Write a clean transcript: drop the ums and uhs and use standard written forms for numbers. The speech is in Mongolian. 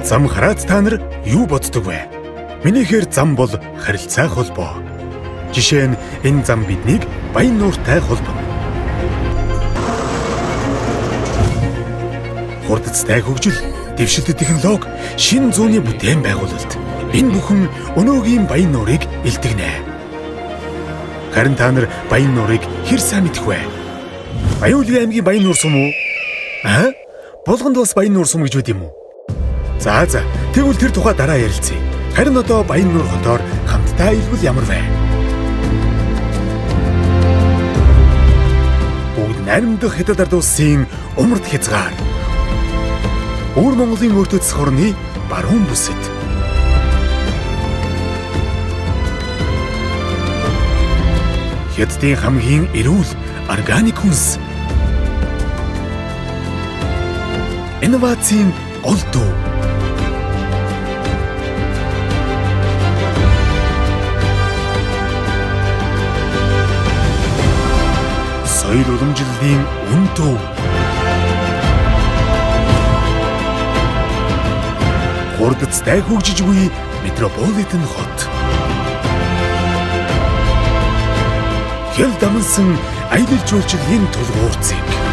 Зам хараад та нар юу боддог вэ? Минийхээр зам бол харилцаа холбоо. Жишээ нь энэ зам биднийг баян нууртай холбоно. Хурдцтай хөгжил, дэвшилт технологи, шинэ зууны бүтээн байгуулалт. Энэ бүхэн өнөөгийн баян нуурыг илтгэнэ. Харин та нар баян нуурыг хэр сайн мэдэх вэ? Аюулгүй аймгийн баян нуур сум уу? Болгонд бас баян нуур сум гэж үт юм уу? За тэгвэл тэр тухай дараа ярилцъя. Харин одоо баян нуур хотоор хамтдаа илбэл ямар вэ? Бүгд 8 дахь хятад ард улсын умард хязгаар. Өвөр Монголын өөртөц хорны баруун бүсэд. Хятадын хамгийн эрүүл органик хүнс. Инновацийн гол дуу. Соёл уламжлалын үн дуу. Хурдцтай хөгжиж буй метрополитен хот. Хэл дамнсан аялал жуулчлалын тулгуурцэг.